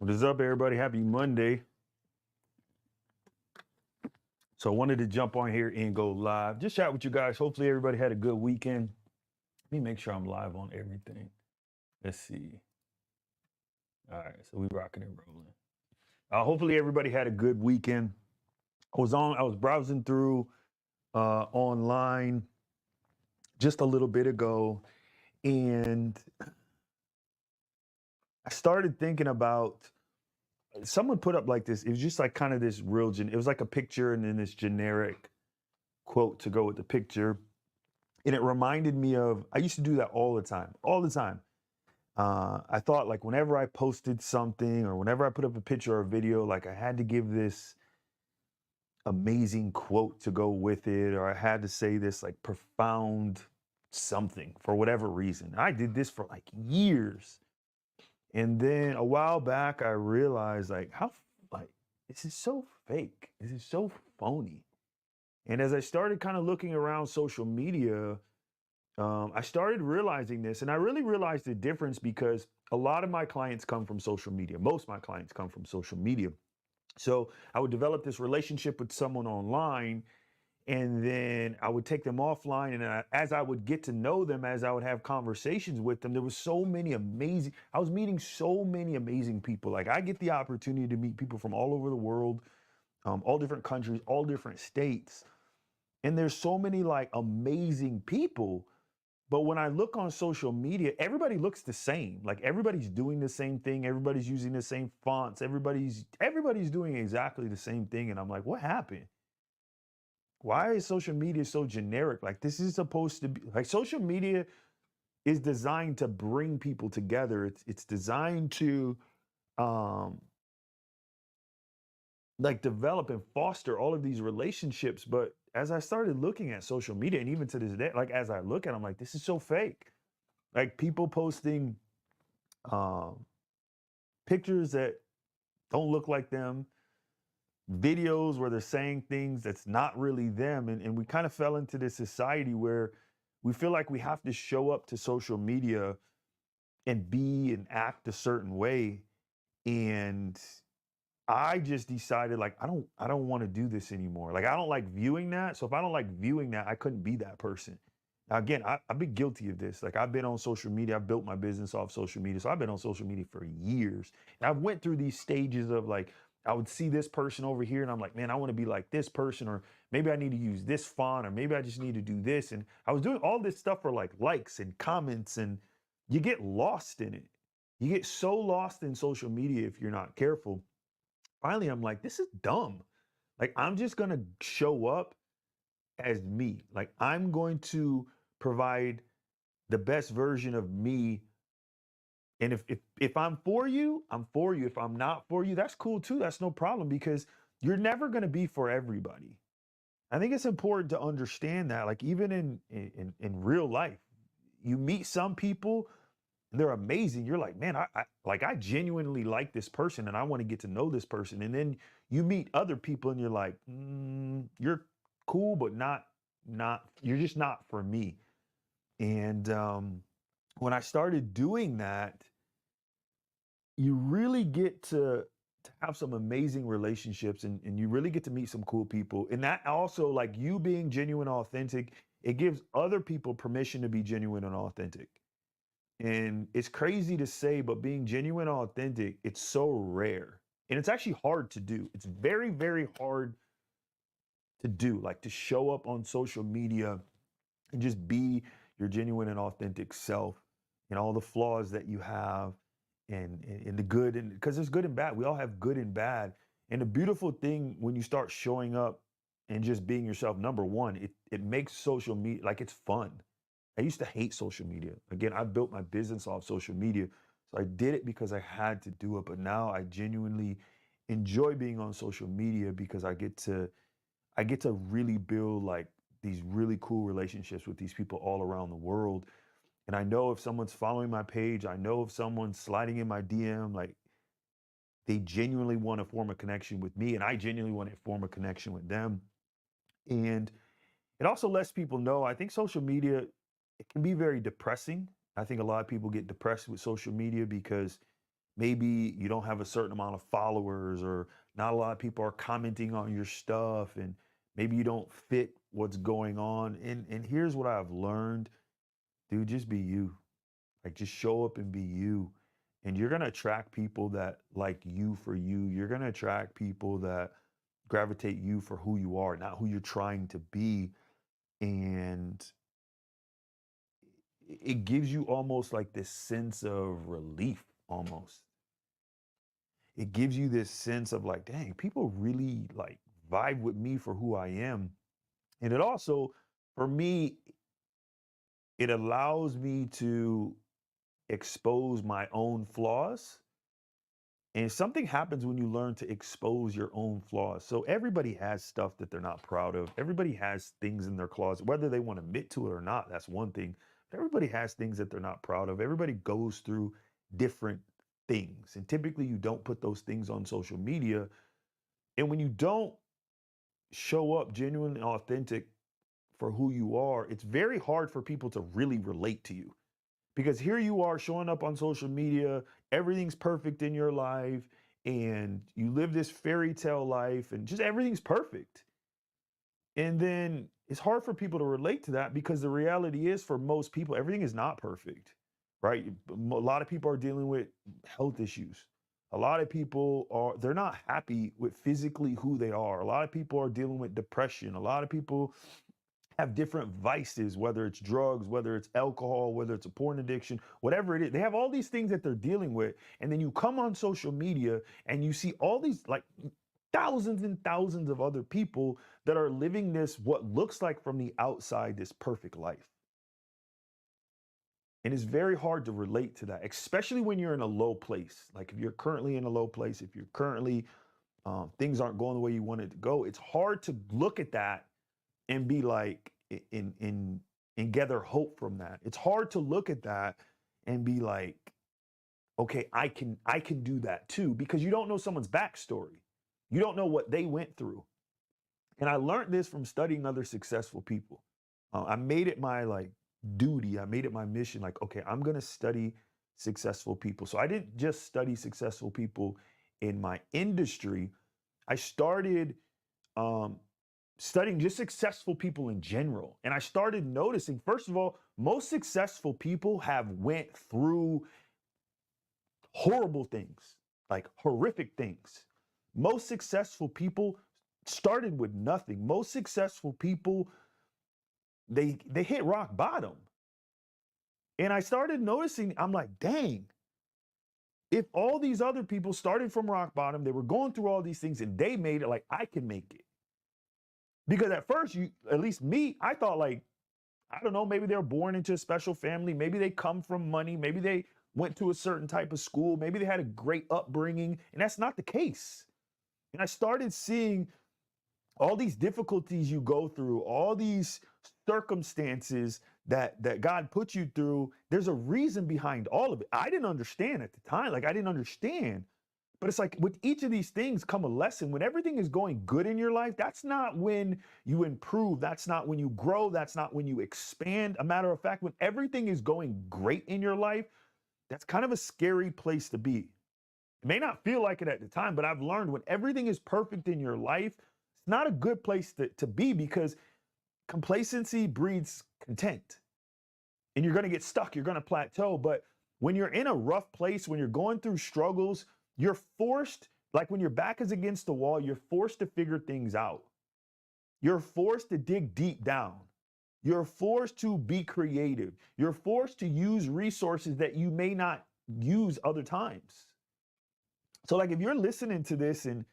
What is up, everybody? Happy Monday. So I wanted to jump on here and go live. Just chat with you guys. Hopefully everybody had a good weekend. Let me make sure I'm live on everything. Let's see. All right, so we rocking and rolling. Hopefully everybody had a good weekend. I was browsing through online just a little bit ago, and I started thinking about someone put up like this. It was just like kind of this it was like a picture and then this generic quote to go with the picture. And it reminded me of, I used to do that all the time, all the time. I thought like whenever I posted something or whenever I put up a picture or a video, like I had to give this amazing quote to go with it, or I had to say this like profound something for whatever reason. I did this for like years. And then a while back, I realized like, this is so fake. This is so phony. And as I started kind of looking around social media, I started realizing this, and I really realized the difference because a lot of my clients come from social media. Most of my clients come from social media. So I would develop this relationship with someone online, and then I would take them offline. And as I would get to know them, as I would have conversations with them, there was so many amazing, I was meeting so many amazing people. Like I get the opportunity to meet people from all over the world, all different countries, all different states. And there's so many like amazing people. But when I look on social media, everybody looks the same. Like everybody's doing the same thing. Everybody's using the same fonts. Everybody's doing exactly the same thing. And I'm like, what happened? Why is social media so generic? Like this is supposed to be like social media is designed to bring people together. It's designed to um like develop and foster all of these relationships. But as I started looking at social media, and even to this day, like as I look at it, I'm like, this is so fake. Like people posting um pictures that don't look like them, videos where they're saying things that's not really them. And we kind of fell into this society where we feel like we have to show up to social media and be and act a certain way. And I just decided like I don't want to do this anymore. Like I don't like viewing that. So if I don't like viewing that, I couldn't be that person. Now again, I've been guilty of this. Like I've been on social media. I've built my business off social media. So I've been on social media for years. And I've went through these stages of like I would see this person over here and I'm like, man, I want to be like this person, or maybe I need to use this font, or maybe I just need to do this. And I was doing all this stuff for like likes and comments, and you get lost in it. You get so lost in social media if you're not careful. Finally, I'm like, this is dumb. Like, I'm just going to show up as me. Like, I'm going to provide the best version of me. And if I'm for you, I'm for you. If I'm not for you, that's cool too. That's no problem, because you're never going to be for everybody. I think it's important to understand that. Like, even in real life, you meet some people, they're amazing. You're like, man, I genuinely like this person and I want to get to know this person. And then you meet other people and you're like, you're cool, but you're just not for me. And when I started doing that, you really get to have some amazing relationships, and you really get to meet some cool people. And that also, like you being genuine, authentic, it gives other people permission to be genuine and authentic. And it's crazy to say, but being genuine, authentic, it's so rare. And it's actually hard to do. It's very, very hard to do, like to show up on social media and just be your genuine and authentic self, and all the flaws that you have, and the good, and because there's good and bad. We all have good and bad. And the beautiful thing when you start showing up and just being yourself, number one, it makes social media like it's fun. I used to hate social media. Again, I built my business off social media. So I did it because I had to do it. But now I genuinely enjoy being on social media because I get to really build like these really cool relationships with these people all around the world. And I know if someone's following my page, I know if someone's sliding in my DM, like they genuinely want to form a connection with me, and I genuinely want to form a connection with them. And it also lets people know, I think social media, it can be very depressing. I think a lot of people get depressed with social media because maybe you don't have a certain amount of followers, or not a lot of people are commenting on your stuff, and maybe you don't fit what's going on. And here's what I've learned, dude, just be you. Like, just show up and be you. And you're gonna attract people that like you for you. You're gonna attract people that gravitate you for who you are, not who you're trying to be. And it gives you almost like this sense of relief almost. It gives you this sense of like, dang, people really like vibe with me for who I am. And it also, for me, it allows me to expose my own flaws. And something happens when you learn to expose your own flaws. So everybody has stuff that they're not proud of. Everybody has things in their closet, whether they want to admit to it or not. That's one thing. But everybody has things that they're not proud of. Everybody goes through different things. And typically you don't put those things on social media. And when you don't show up genuine and authentic for who you are, it's very hard for people to really relate to you. Because here you are showing up on social media, everything's perfect in your life, and you live this fairy tale life, and just everything's perfect. And then it's hard for people to relate to that, because the reality is, for most people, everything is not perfect, right? A lot of people are dealing with health issues. A lot of people they're not happy with physically who they are. A lot of people are dealing with depression. A lot of people have different vices, whether it's drugs, whether it's alcohol, whether it's a porn addiction, whatever it is. They have all these things that they're dealing with. And then you come on social media and you see all these like thousands and thousands of other people that are living this, what looks like from the outside, this perfect life. And it's very hard to relate to that, especially when you're in a low place. Like if you're currently in a low place, if you're currently, things aren't going the way you want it to go, it's hard to look at that and be like, and gather hope from that. It's hard to look at that and be like, okay, I can do that too, because you don't know someone's backstory. You don't know what they went through. And I learned this from studying other successful people. I made it my like duty. I made it my mission. Like, okay, I'm gonna study successful people. So I didn't just study successful people in my industry. I started um, studying just successful people in general, and I started noticing, first of all, most successful people have went through horrible things, like horrific things. Most successful people started with nothing. Most successful people, they hit rock bottom. And I started noticing, I'm like, dang, if all these other people started from rock bottom, they were going through all these things and they made it, like I can make it. Because at first, at least me, I thought like, I don't know, maybe they were born into a special family, maybe they come from money, maybe they went to a certain type of school, maybe they had a great upbringing, and that's not the case. And I started seeing all these difficulties you go through, all these circumstances that God put you through. There's a reason behind all of it. I didn't understand at the time, like I didn't understand. But it's like with each of these things come a lesson. When everything is going good in your life, that's not when you improve. That's not when you grow. That's not when you expand. A matter of fact, when everything is going great in your life, that's kind of a scary place to be. It may not feel like it at the time, but I've learned when everything is perfect in your life, it's not a good place to be, because complacency breeds content. And you're going to get stuck. You're going to plateau. But when you're in a rough place, when you're going through struggles, you're forced, like when your back is against the wall, you're forced to figure things out. You're forced to dig deep down. You're forced to be creative. You're forced to use resources that you may not use other times. So, like, if you're listening to this and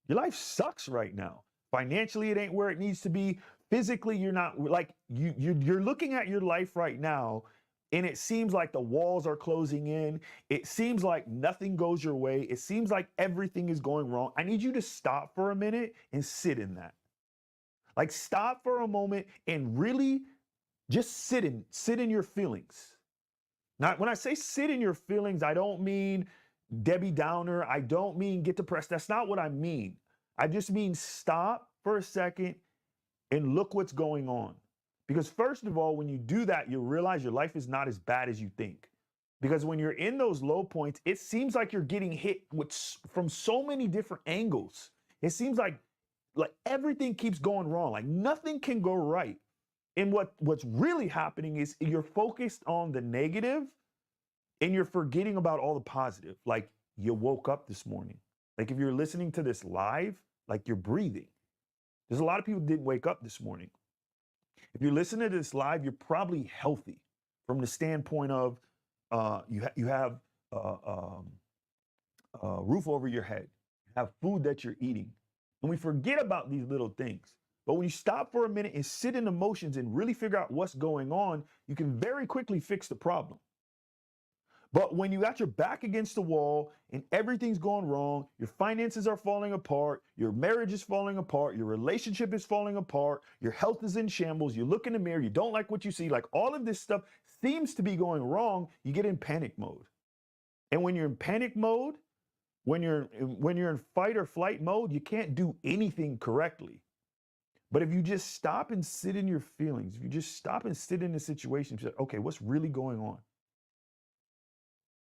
your life sucks right now, financially, it ain't where it needs to be. Physically, you're not like you're looking at your life right now, and it seems like the walls are closing in. It seems like nothing goes your way. It seems like everything is going wrong. I need you to stop for a minute and sit in that. Like, stop for a moment and really just sit in your feelings. Now, when I say sit in your feelings, I don't mean Debbie Downer. I don't mean get depressed. That's not what I mean. I just mean stop for a second and look what's going on. Because first of all, when you do that, you realize your life is not as bad as you think. Because when you're in those low points, it seems like you're getting hit from so many different angles. It seems like everything keeps going wrong. Like nothing can go right. And what's really happening is you're focused on the negative and you're forgetting about all the positive. Like you woke up this morning. Like if you're listening to this live, like you're breathing. There's a lot of people who didn't wake up this morning. If you're listening to this live, you're probably healthy from the standpoint of you have a roof over your head, you have food that you're eating. And we forget about these little things. But when you stop for a minute and sit in emotions and really figure out what's going on, you can very quickly fix the problem. But when you got your back against the wall and everything's going wrong, your finances are falling apart, your marriage is falling apart, your relationship is falling apart, your health is in shambles, you look in the mirror, you don't like what you see, like all of this stuff seems to be going wrong, you get in panic mode. And when you're in panic mode, when you're in fight or flight mode, you can't do anything correctly. But if you just stop and sit in your feelings, if you just stop and sit in the situation, say, okay, what's really going on?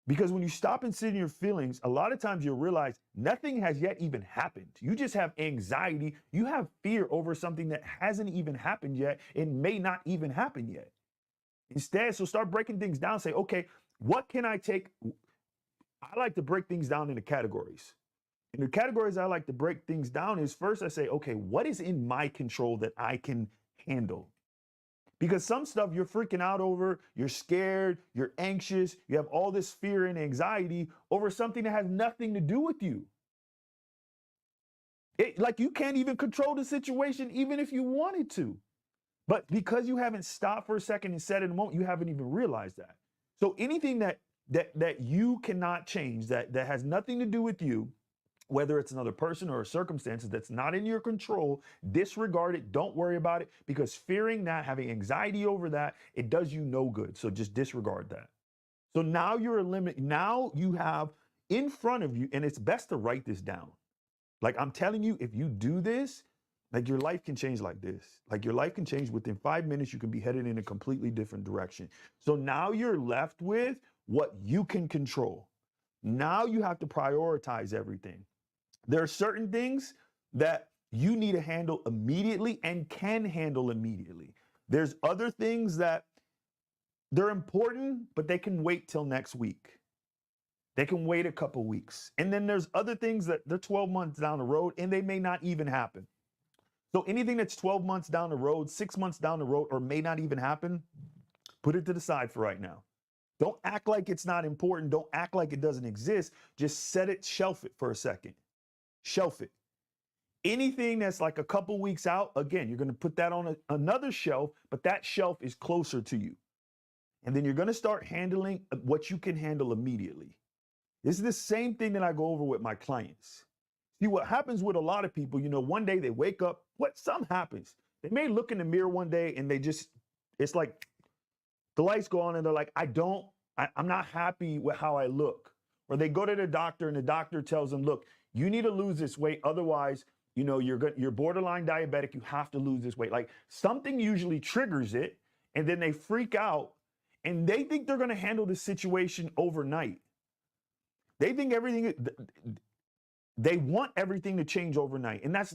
Because when you stop and sit in your feelings, a lot of times you'll realize nothing has yet even happened. You just have anxiety. You have fear over something that hasn't even happened yet and may not even happen yet. Instead, so start breaking things down. Say, okay, what can I take? I like to break things down into categories. And the categories I like to break things down is first I say, okay, what is in my control that I can handle? Because some stuff you're freaking out over, you're scared, you're anxious, you have all this fear and anxiety over something that has nothing to do with you. Like you can't even control the situation even if you wanted to. But because you haven't stopped for a second and said in a moment, you haven't even realized that. So anything that you cannot change, that has nothing to do with you, whether it's another person or a circumstance that's not in your control, disregard it. Don't worry about it, because fearing that, having anxiety over that, it does you no good. So just disregard that. So now you're now you have in front of you, and it's best to write this down. Like I'm telling you, if you do this, like your life can change like this. Like your life can change within 5 minutes. You can be headed in a completely different direction. So now you're left with what you can control. Now you have to prioritize everything. There are certain things that you need to handle immediately and can handle immediately. There's other things that they're important, but they can wait till next week. They can wait a couple weeks. And then there's other things that they're 12 months down the road and they may not even happen. So anything that's 12 months down the road, 6 months down the road, or may not even happen, put it to the side for right now. Don't act like it's not important. Don't act like it doesn't exist. Just set it, shelf it for a second. Shelf it. Anything that's like a couple weeks out, again, you're going to put that on another shelf, but that shelf is closer to you. And then you're going to start handling what you can handle immediately. This is the same thing that I go over with my clients. See, what happens with a lot of people, one day they wake up, something happens. They may look in the mirror one day and it's like the lights go on and they're like, I'm not happy with how I look. Or they go to the doctor and the doctor tells them, look, you need to lose this weight. Otherwise, you're borderline diabetic. You have to lose this weight. Like something usually triggers it, and then they freak out and they think they're going to handle the situation overnight. They think they want everything to change overnight. And that's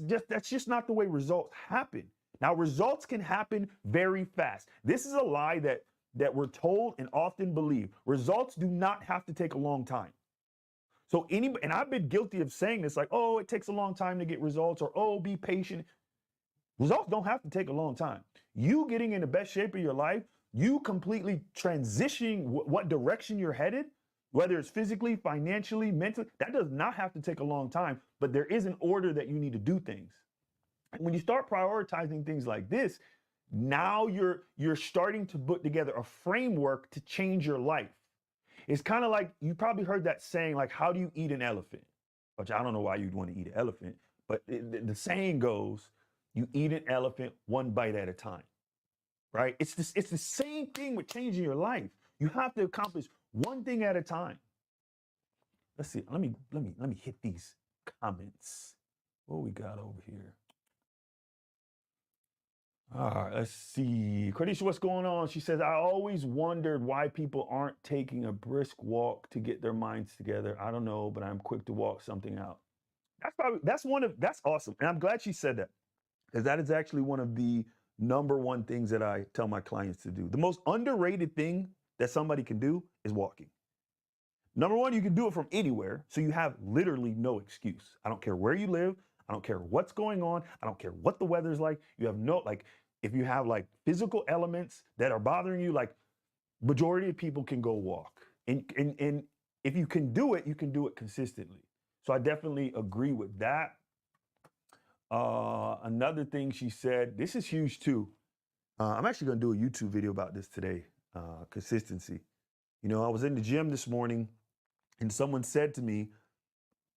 just not the way results happen. Now, results can happen very fast. This is a lie that we're told and often believe. Results do not have to take a long time. So and I've been guilty of saying this, like, oh, it takes a long time to get results, or, oh, be patient. Results don't have to take a long time. You getting in the best shape of your life, you completely transitioning what direction you're headed, whether it's physically, financially, mentally, that does not have to take a long time, but there is an order that you need to do things. And when you start prioritizing things like this, now you're starting to put together a framework to change your life. It's kind of like, you probably heard that saying, like, how do you eat an elephant? Which I don't know why you'd want to eat an elephant, but the saying goes, you eat an elephant one bite at a time, right? It's the same thing with changing your life. You have to accomplish one thing at a time. Let's see. Let me hit these comments. What we got over here? All right, let's see. Cornisha, what's going on? She says, I always wondered why people aren't taking a brisk walk to get their minds together. I don't know, but I'm quick to walk something out. That's awesome. And I'm glad she said that, because that is actually one of the number one things that I tell my clients to do. The most underrated thing that somebody can do is walking. Number one, you can do it from anywhere, so you have literally no excuse. I don't care where you live. I don't care what's going on. I don't care what the weather's like. You have no, like, if you have like physical elements that are bothering you, like, majority of people can go walk. And if you can do it, you can do it consistently. So I definitely agree with that. Another thing she said, this is huge too. I'm actually going to do a YouTube video about this today. Consistency. You know, I was in the gym this morning and someone said to me,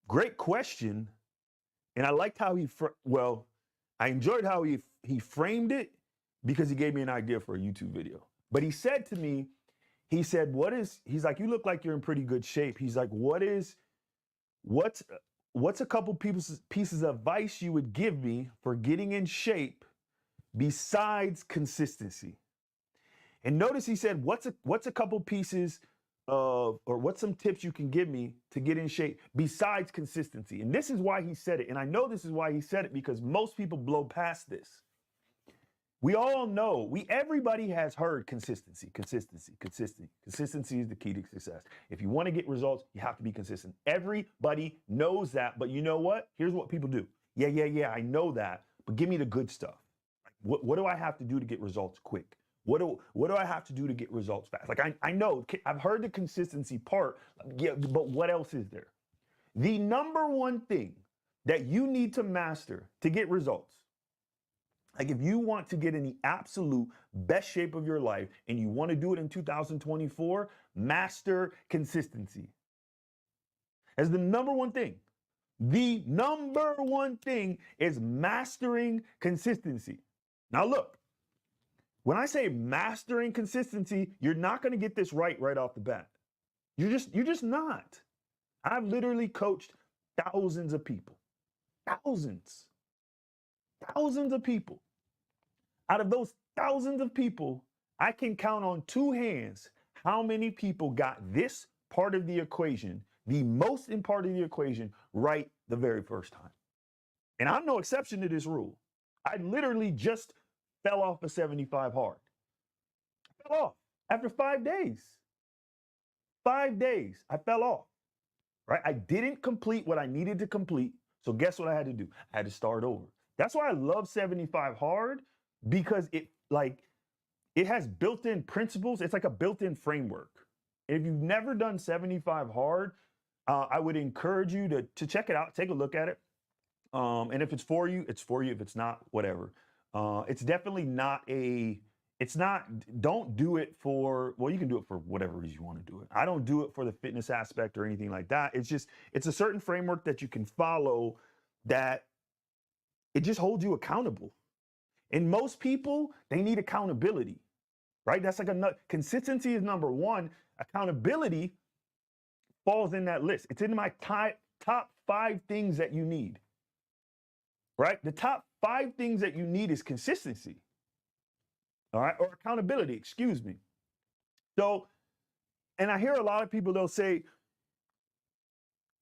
great question. And I liked how I enjoyed how he framed it, because he gave me an idea for a YouTube video. But he said to me, he's like, you look like you're in pretty good shape. He's like, what's a couple pieces of advice you would give me for getting in shape besides consistency? And notice he said, what's a couple pieces of, or what's some tips you can give me to get in shape besides consistency? And this is why he said it. And I know this is why he said it, because most people blow past this. We all know, everybody has heard consistency. Consistency is the key to success. If you want to get results, you have to be consistent. Everybody knows that, but you know what? Here's what people do. Yeah, I know that, but give me the good stuff. What do I have to do to get results quick? What do I have to do to get results fast? Like, I know, I've heard the consistency part, yeah, but what else is there? The number one thing that you need to master to get results, like if you want to get in the absolute best shape of your life and you want to do it in 2024, master consistency. As the number one thing. The number one thing is mastering consistency. Now look, when I say mastering consistency, you're not going to get this right off the bat. You're just not. I've literally coached thousands of people. Thousands of people. Out of those thousands of people, I can count on two hands how many people got this part of the equation, the most important part of the equation, right the very first time. And I'm no exception to this rule. I literally just fell off a 75 hard. I fell off after 5 days. 5 days, I fell off. Right? I didn't complete what I needed to complete. So guess what I had to do? I had to start over. That's why I love 75 hard, because it has built-in principles. It's like a built-in framework. And if you've never done 75 hard, I would encourage you to check it out, take a look at it. And if it's for you, it's for you. If it's not, whatever. It's definitely not don't do it for, well, you can do it for whatever reason you want to do it. I don't do it for the fitness aspect or anything like that. It's a certain framework that you can follow that it just holds you accountable. And most people, they need accountability, right? That's like consistency is number one. Accountability falls in that list. It's in my top 5 things that you need, right? The top 5 things that you need is consistency, all right? Or accountability, excuse me. So, and I hear a lot of people, they'll say,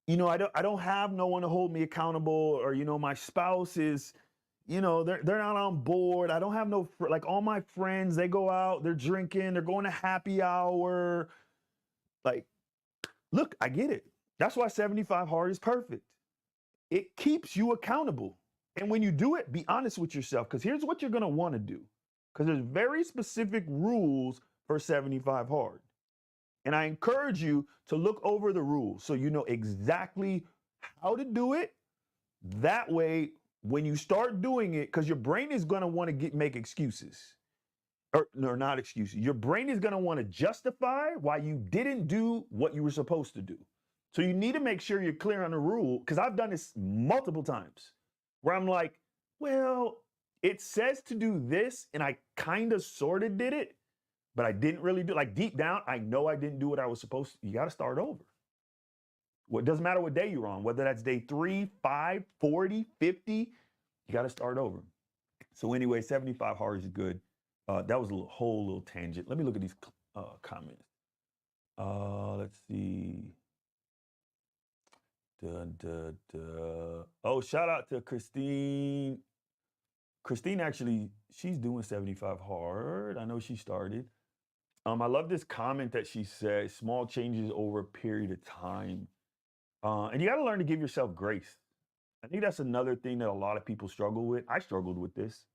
you know, I don't have no one to hold me accountable, or, you know, my spouse is, you know, they're not on board. I don't have like all my friends, they go out, they're drinking, they're going to happy hour. Like, look, I get it. That's why 75 hard is perfect. It keeps you accountable. And when you do it, be honest with yourself, because here's what you're going to want to do. Because there's very specific rules for 75 hard. And I encourage you to look over the rules so you know exactly how to do it. That way, when you start doing it, because your brain is going to want to make excuses. Or not excuses. Your brain is going to want to justify why you didn't do what you were supposed to do. So you need to make sure you're clear on the rule, because I've done this multiple times where I'm like, well, it says to do this, and I kind of sort of did it, but I didn't really do it. Like deep down, I know I didn't do what I was supposed to. You got to start over. Well, it doesn't matter what day you're on, whether that's day 3, 5, 40, 50, you got to start over. So anyway, 75 hard is good. That was a whole little tangent. Let me look at these comments. Let's see. Dun, dun, dun. Oh, shout out to Christine. Christine actually, she's doing 75 hard. I know she started. I love this comment that she said, small changes over a period of time. And you got to learn to give yourself grace. I think that's another thing that a lot of people struggle with. I struggled with this.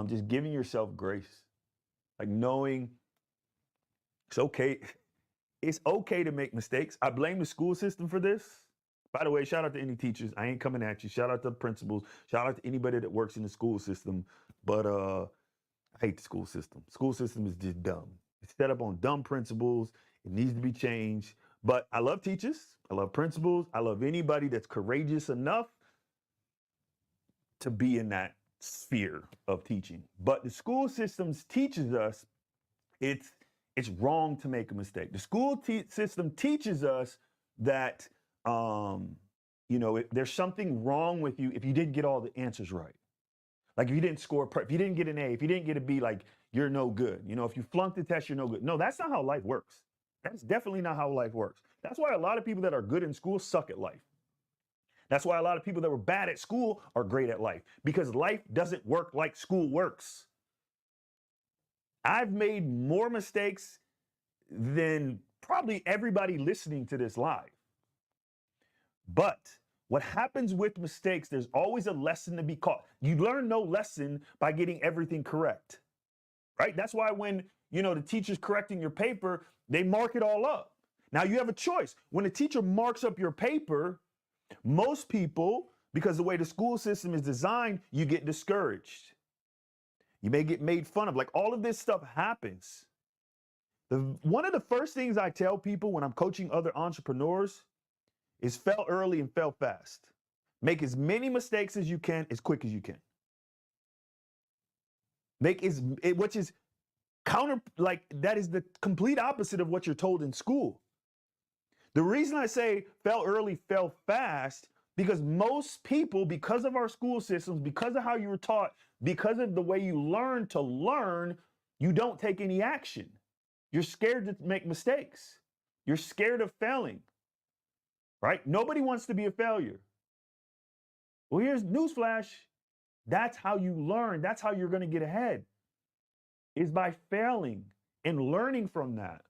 Just giving yourself grace, like knowing it's okay. It's okay to make mistakes. I blame the school system for this. By the way, shout out to any teachers. I ain't coming at you. Shout out to the principals. Shout out to anybody that works in the school system. But I hate the school system. School system is just dumb. It's set up on dumb principles. It needs to be changed. But I love teachers. I love principals. I love anybody that's courageous enough to be in that sphere of teaching. But the school systems teaches us it's wrong to make a mistake. The school system teaches us that there's something wrong with you if you didn't get all the answers right. Like if you didn't score, if you didn't get an A, if you didn't get a B, like you're no good. If you flunked the test, you're no good. No, that's not how life works. That's definitely not how life works. That's why a lot of people that are good in school suck at life. That's why a lot of people that were bad at school are great at life, because life doesn't work like school works. I've made more mistakes than probably everybody listening to this live. But what happens with mistakes, there's always a lesson to be caught. You learn no lesson by getting everything correct, right? That's why when, the teacher's correcting your paper, they mark it all up. Now you have a choice. When a teacher marks up your paper, most people, because the way the school system is designed, you get discouraged. You may get made fun of. Like all of this stuff happens. One of the first things I tell people when I'm coaching other entrepreneurs is fail early and fail fast. Make as many mistakes as you can, as quick as you can. Which is that is the complete opposite of what you're told in school. The reason I say fail early, fail fast, because most people, because of our school systems, because of how you were taught, because of the way you learn to learn, you don't take any action. You're scared to make mistakes. You're scared of failing, right? Nobody wants to be a failure. Well, here's newsflash. That's how you learn. That's how you're going to get ahead, is by failing and learning from that.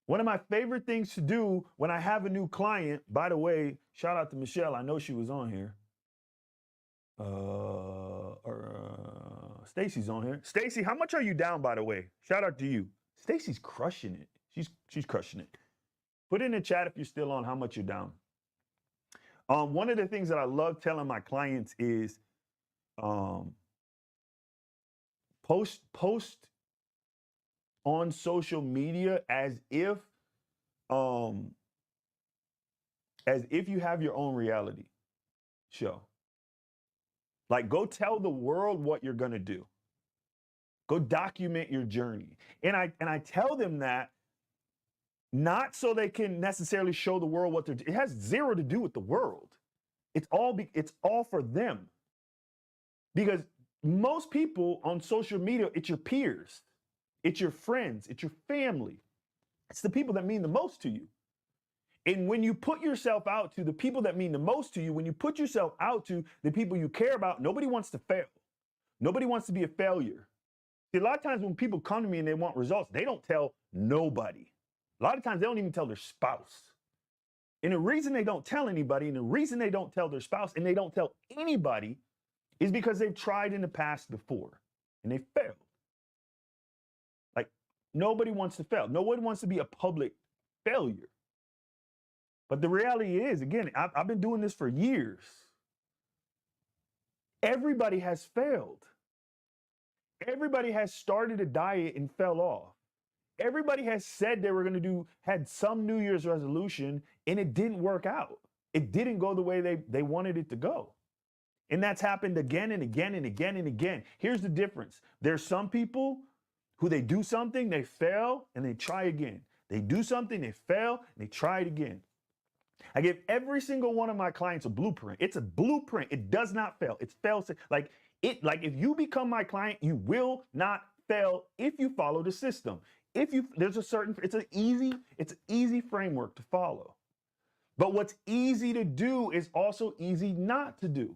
One of my favorite things to do when I have a new client, by the way, shout out to Michelle. I know she was on here. Stacy's on here. Stacy, how much are you down, by the way? Shout out to you. Stacy's crushing it. She's crushing it. Put in the chat if you're still on how much you're down. One of the things that I love telling my clients is post on social media as if you have your own reality show. Like, go tell the world what you're gonna do. Go document your journey. And I tell them that not so they can necessarily show the world what they're doing. It has zero to do with the world. It's all for them. Because most people on social media, it's your peers, it's your friends, it's your family. It's the people that mean the most to you. And when you put yourself out to the people that mean the most to you, when you put yourself out to the people you care about, nobody wants to fail. Nobody wants to be a failure. See, a lot of times when people come to me and they want results, they don't tell nobody. A lot of times they don't even tell their spouse. And the reason they don't tell anybody, and the reason they don't tell their spouse, and they don't tell anybody, is because they've tried in the past before and they failed. Like, nobody wants to fail. Nobody wants to be a public failure. But the reality is, again, I've been doing this for years. Everybody has failed. Everybody has started a diet and fell off. Everybody has said they were going to had some New Year's resolution, and it didn't work out. It didn't go the way they wanted it to go. And that's happened again and again and again and again. Here's the difference. There's some people who they do something, they fail, and they try again. They do something, they fail, and they try it again. I give every single one of my clients a blueprint. It's a blueprint. It does not fail. It's fail safe. Like if you become my client, you will not fail if you follow the system. If you there's a certain it's an easy framework to follow. But what's easy to do is also easy not to do.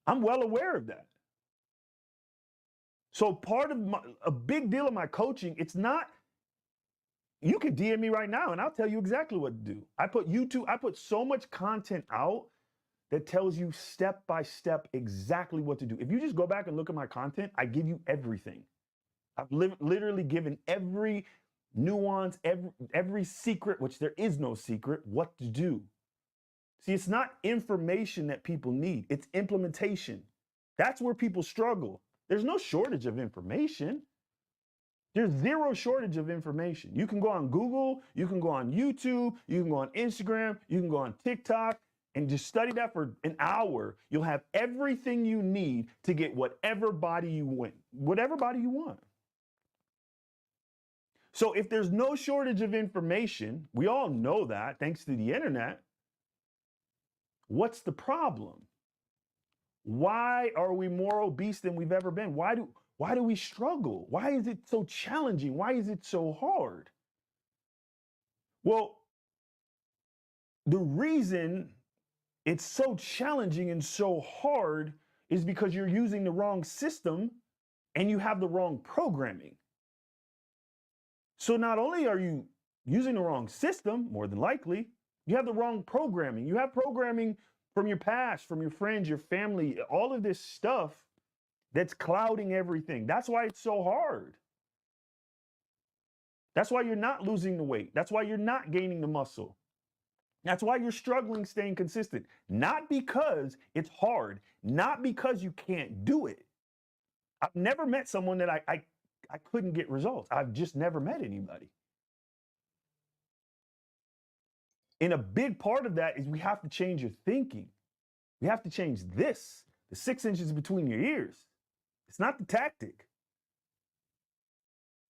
I'm well aware of that. So part of a big deal of my coaching, it's not, you can DM me right now and I'll tell you exactly what to do. I put so much content out that tells you step by step exactly what to do. If you just go back and look at my content, I give you everything. I've literally given every nuance, every secret, which there is no secret, what to do. See, it's not information that people need, it's implementation. That's where people struggle. There's no shortage of information. There's zero shortage of information. You can go on Google, you can go on YouTube, you can go on Instagram, you can go on TikTok, and just study that for an hour. You'll have everything you need to get whatever body you want, whatever body you want. So if there's no shortage of information, we all know that thanks to the internet, what's the problem? Why are we more obese than we've ever been? Why do we struggle? Why is it so challenging? Why is it so hard? Well, the reason it's so challenging and so hard is because you're using the wrong system and you have the wrong programming. So not only are you using the wrong system, more than likely, you have the wrong programming. You have programming from your past, from your friends, your family, all of this stuff that's clouding everything. That's why it's so hard. That's why you're not losing the weight. That's why you're not gaining the muscle. That's why you're struggling staying consistent. Not because it's hard, not because you can't do it. I've never met someone that I couldn't get results. I've just never met anybody. And a big part of that is we have to change your thinking. We have to change this, the 6 inches between your ears. It's not the tactic.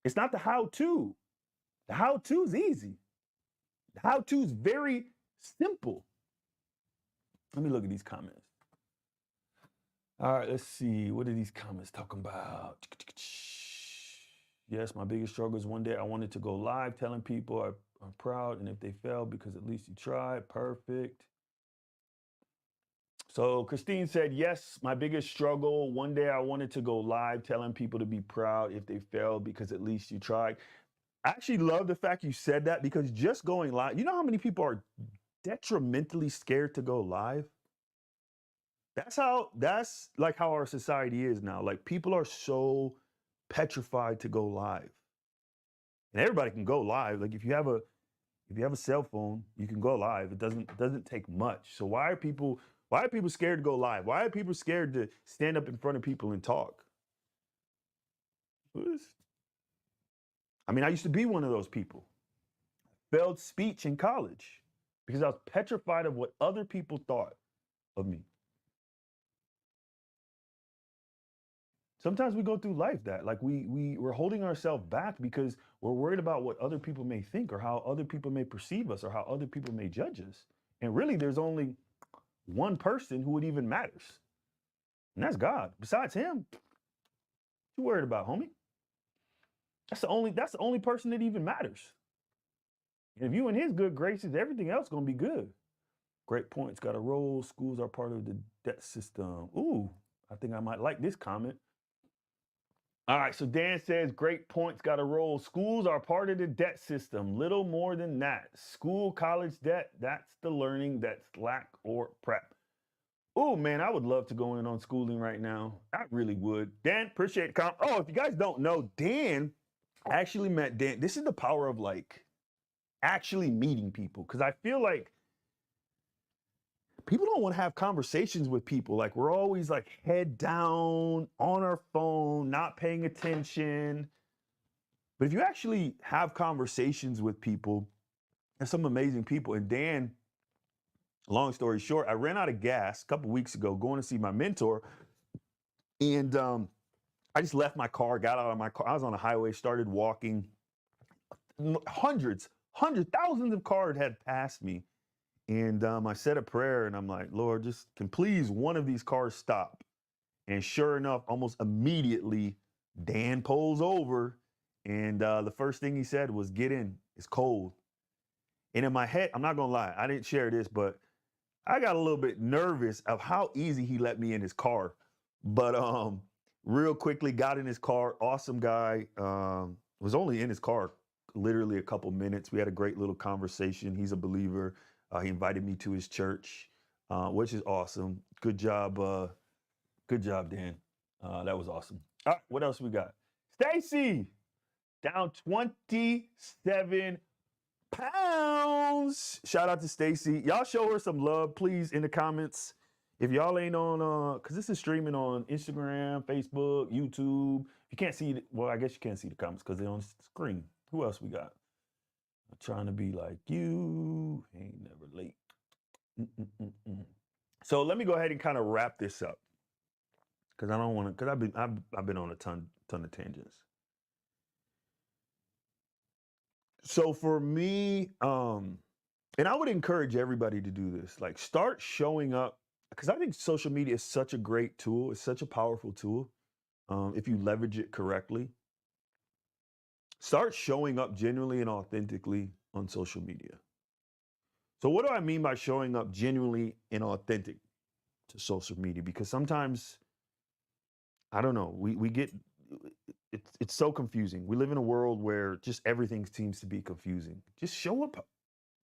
It's not the how-to. The how-to is easy. The how-to is very simple. Let me look at these comments. All right, let's see. What are these comments talking about? Yes, my biggest struggle is one day I wanted to go live telling people I'm proud, and if they fail, because at least you tried. Perfect. So Christine said, yes, my biggest struggle, one day I wanted to go live telling people to be proud if they failed, because at least you tried. I actually love the fact you said that, because just going live, you know how many people are detrimentally scared to go live? That's like how our society is now. Like, people are so petrified to go live. And everybody can go live. Like, if you have a cell phone, you can go live. It doesn't take much. So why are people scared to go live? Why are people scared to stand up in front of people and talk? I mean, I used to be one of those people. Failed speech in college because I was petrified of what other people thought of me. Sometimes we go through life that, like, we're holding ourselves back because we're worried about what other people may think, or how other people may perceive us, or how other people may judge us. And really, there's only one person who it even matters, and that's God. Besides him, what you worried about, homie? That's the only person that even matters. And if you in his good graces, everything else gonna be good. Great points. Got to roll. Schools are part of the debt system. Ooh, I think I might like this comment. All right, so Dan says, great points, got to roll. Schools are part of the debt system. Little more than that. School, college debt, that's the learning that's lack or prep. Oh, man, I would love to go in on schooling right now. I really would. Dan, appreciate the comment. Oh, if you guys don't know, Dan, I actually met Dan. This is the power of, like, actually meeting people, because I feel like people don't want to have conversations with people. Like, we're always like head down on our phone, not paying attention. But if you actually have conversations with people, there's some amazing people. And Dan, long story short, I ran out of gas a couple weeks ago going to see my mentor. And I just left my car, got out of my car. I was on a highway, started walking. Thousands of cars had passed me. And I said a prayer and I'm like, Lord, just can please one of these cars stop? And sure enough, almost immediately, Dan pulls over. And the first thing he said was, get in, it's cold. And in my head, I'm not going to lie, I didn't share this, but I got a little bit nervous of how easy he let me in his car. But real quickly got in his car. Awesome guy. Was only in his car literally a couple minutes. We had a great little conversation. He's a believer. He invited me to his church, which is awesome. Good job. Good job, Dan. That was awesome. All right, what else we got? Stacy, down 27 pounds. Shout out to Stacy. Y'all show her some love, please, in the comments. If y'all ain't on, because this is streaming on Instagram, Facebook, YouTube. If you can't see it, well, I guess you can't see the comments because they're on screen. Who else we got? I'm trying to be like you. Ain't never late. Mm-mm-mm-mm. So let me go ahead and kind of wrap this up because I don't want to. Because I've been on a ton of tangents. So for me, and I would encourage everybody to do this. Like, start showing up because I think social media is such a great tool. It's such a powerful tool if you leverage it correctly. Start showing up genuinely and authentically on social media. So what do I mean by showing up genuinely and authentic to social media? Because sometimes, I don't know, we get, it's so confusing. We live in a world where just everything seems to be confusing. Just show up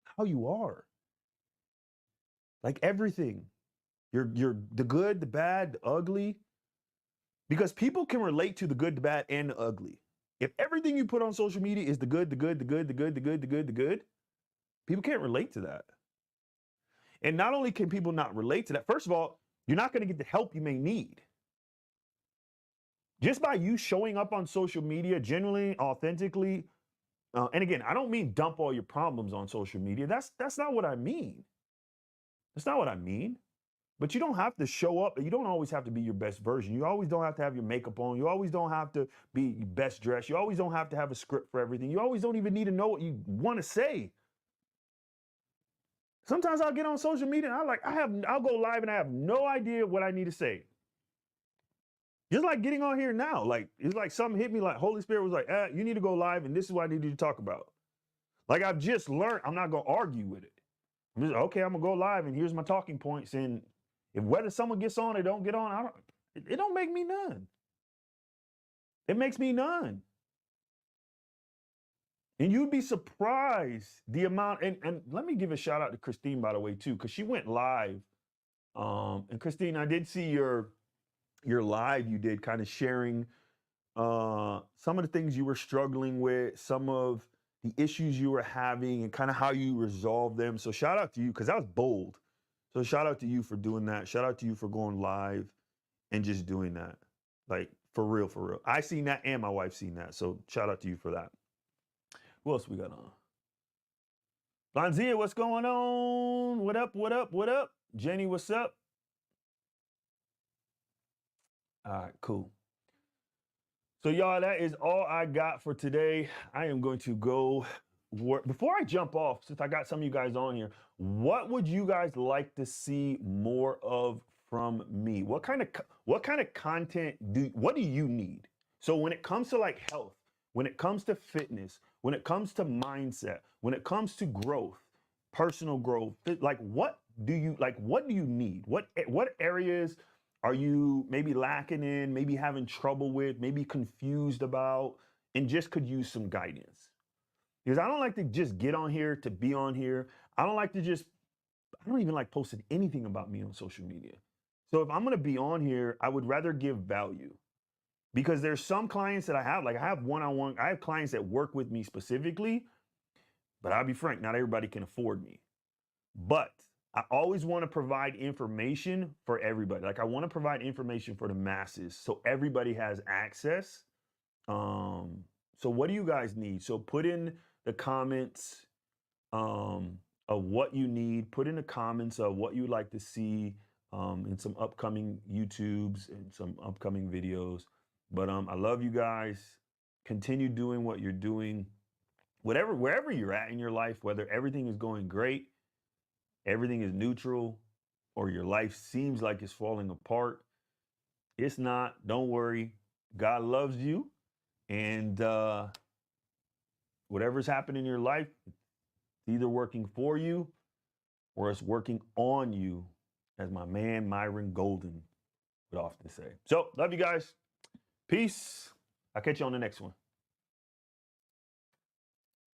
how you are. Like everything. You're the good, the bad, the ugly. Because people can relate to the good, the bad, and the ugly. If everything you put on social media is the good, the good, the good, the good, the good, the good, the good, people can't relate to that. And not only can people not relate to that, first of all, you're not going to get the help you may need. Just by you showing up on social media genuinely, authentically, and again, I don't mean dump all your problems on social media. That's not what I mean. That's not what I mean. But you don't have to show up. You don't always have to be your best version. You always don't have to have your makeup on. You always don't have to be best dressed. You always don't have to have a script for everything. You always don't even need to know what you want to say. Sometimes I'll get on social media and I'll go live and I have no idea what I need to say. Just like getting on here now. Like, it's like something hit me, like Holy Spirit was like, you need to go live and this is what I need you to talk about. Like, I've just learned I'm not going to argue with it. I'm just, okay, I'm going to go live and here's my talking points. And if whether someone gets on or don't get on, it don't make me none. It makes me none. And you'd be surprised the amount, and let me give a shout out to Christine, by the way, too, because she went live. And Christine, I did see your live you did kind of sharing some of the things you were struggling with, some of the issues you were having and kind of how you resolved them. So shout out to you because that was bold. So shout out to you for doing that. Shout out to you for going live and just doing that. Like, for real, for real. I seen that and my wife seen that. So shout out to you for that. Who else we got on? Lanzia, what's going on? What up, what up, what up? Jenny, what's up? All right, cool. So y'all, that is all I got for today. I am going to go work. Before I jump off, since I got some of you guys on here, what would you guys like to see more of from me? What kind of content what do you need? So when it comes to like health, when it comes to fitness, when it comes to mindset, when it comes to growth, personal growth, like what do you need? What areas are you maybe lacking in, maybe having trouble with, maybe confused about, and just could use some guidance? Because I don't like to just get on here to be on here. I don't even like posting anything about me on social media. So if I'm going to be on here, I would rather give value. Because there's some clients that I have one-on-one, I have clients that work with me specifically, but I'll be frank, not everybody can afford me. But I always want to provide information for everybody. Like, I want to provide information for the masses so everybody has access. So what do you guys need? So put in the comments of what you need. Put in the comments of what you'd like to see in some upcoming YouTubes and some upcoming videos. But I love you guys. Continue doing what you're doing. Wherever you're at in your life, whether everything is going great, everything is neutral or your life seems like it's falling apart, it's not. Don't worry. God loves you. And whatever's happening in your life, it's either working for you or it's working on you, as my man Myron Golden would often say. So, love you guys. Peace. I'll catch you on the next one.